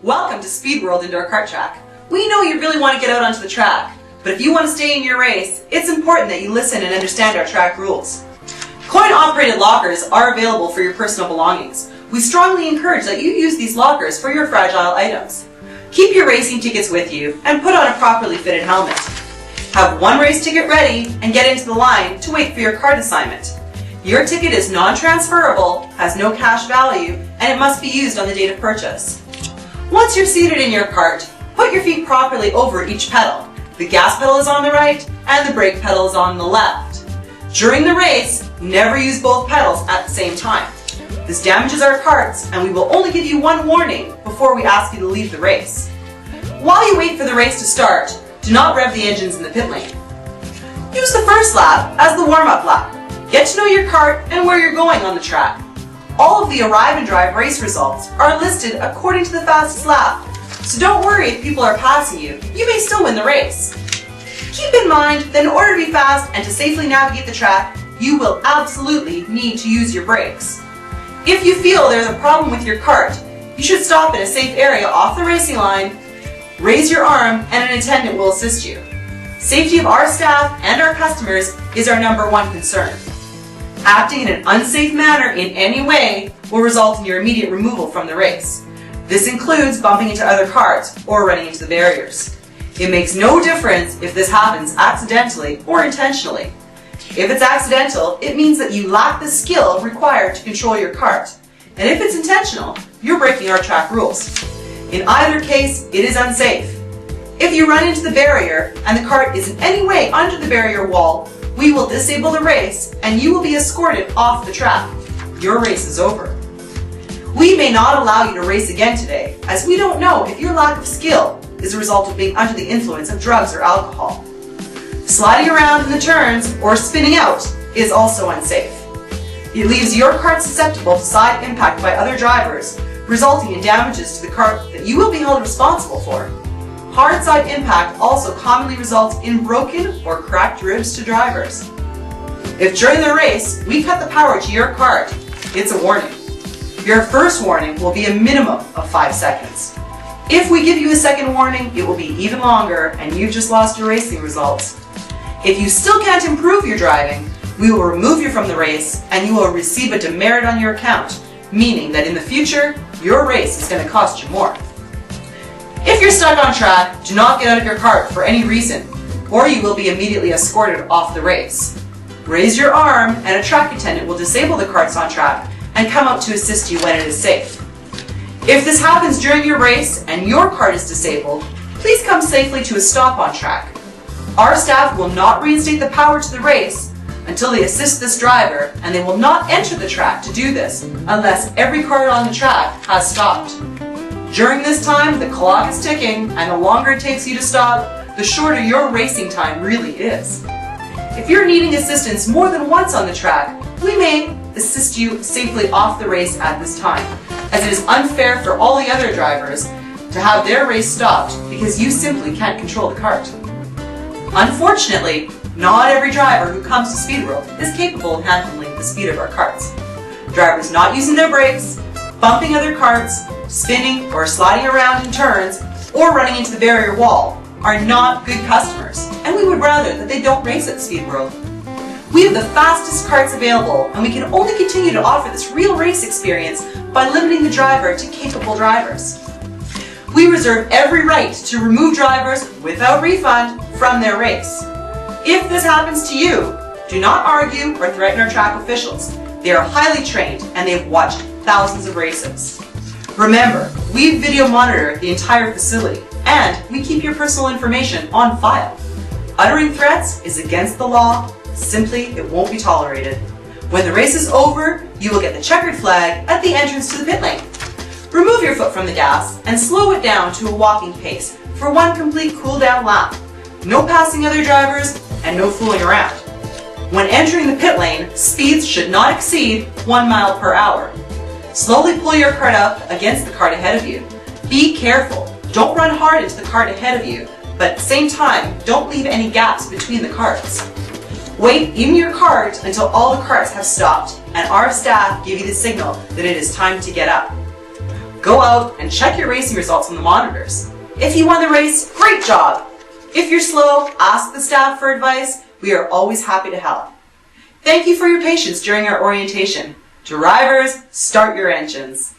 Welcome to Speedworld Indoor Kart Track. We know you really want to get out onto the track, but if you want to stay in your race, it's important that you listen and understand our track rules. Coin-operated lockers are available for your personal belongings. We strongly encourage that you use these lockers for your fragile items. Keep your racing tickets with you and put on a properly fitted helmet. Have one race ticket ready and get into the line to wait for your kart assignment. Your ticket is non-transferable, has no cash value, and it must be used on the date of purchase. Once you're seated in your kart, put your feet properly over each pedal. The gas pedal is on the right and the brake pedal is on the left. During the race, never use both pedals at the same time. This damages our karts and we will only give you one warning before we ask you to leave the race. While you wait for the race to start, do not rev the engines in the pit lane. Use the first lap as the warm-up lap. Get to know your kart and where you're going on the track. All of the arrive and drive race results are listed according to the fastest lap, so don't worry if people are passing you, you may still win the race. Keep in mind that in order to be fast and to safely navigate the track, you will absolutely need to use your brakes. If you feel there's a problem with your kart, you should stop in a safe area off the racing line, raise your arm, and an attendant will assist you. Safety of our staff and our customers is our #1 concern. Acting in an unsafe manner in any way will result in your immediate removal from the race. This includes bumping into other karts or running into the barriers. It makes no difference if this happens accidentally or intentionally. If it's accidental, it means that you lack the skill required to control your kart. And if it's intentional, you're breaking our track rules. In either case, it is unsafe. If you run into the barrier and the kart is in any way under the barrier wall, we will disable the race and you will be escorted off the track. Your race is over. We may not allow you to race again today, as we don't know if your lack of skill is a result of being under the influence of drugs or alcohol. Sliding around in the turns or spinning out is also unsafe. It leaves your kart susceptible to side impact by other drivers, resulting in damages to the kart that you will be held responsible for. Hard side impact also commonly results in broken or cracked ribs to drivers. If during the race we cut the power to your kart, it's a warning. Your first warning will be a minimum of 5 seconds. If we give you a second warning, it will be even longer and you've just lost your racing results. If you still can't improve your driving, we will remove you from the race and you will receive a demerit on your account, meaning that in the future, your race is going to cost you more. If you're stuck on track, do not get out of your kart for any reason, or you will be immediately escorted off the race. Raise your arm and a track attendant will disable the karts on track and come up to assist you when it is safe. If this happens during your race and your kart is disabled, please come safely to a stop on track. Our staff will not reinstate the power to the race until they assist this driver, and they will not enter the track to do this unless every kart on the track has stopped. During this time, the clock is ticking, and the longer it takes you to stop, the shorter your racing time really is. If you're needing assistance more than once on the track, we may assist you safely off the race at this time, as it is unfair for all the other drivers to have their race stopped because you simply can't control the kart. Unfortunately, not every driver who comes to Speedworld is capable of handling the speed of our karts. Drivers not using their brakes, bumping other karts, spinning or sliding around in turns, or running into the barrier wall are not good customers, and we would rather that they don't race at Speedworld. We have the fastest karts available, and we can only continue to offer this real race experience by limiting the driver to capable drivers. We reserve every right to remove drivers without refund from their race. If this happens to you, do not argue or threaten our track officials. They are highly trained and they've watched thousands of races. Remember, we video monitor the entire facility and we keep your personal information on file. Uttering threats is against the law. Simply, it won't be tolerated. When the race is over, you will get the checkered flag at the entrance to the pit lane. Remove your foot from the gas and slow it down to a walking pace for one complete cool-down lap. No passing other drivers and no fooling around. When entering the pit lane, speeds should not exceed 1 mile per hour. Slowly pull your kart up against the kart ahead of you. Be careful. Don't run hard into the kart ahead of you, but at the same time, don't leave any gaps between the karts. Wait in your kart until all the karts have stopped and our staff give you the signal that it is time to get up. Go out and check your racing results on the monitors. If you won the race, great job! If you're slow, ask the staff for advice. We are always happy to help. Thank you for your patience during our orientation. Drivers, start your engines.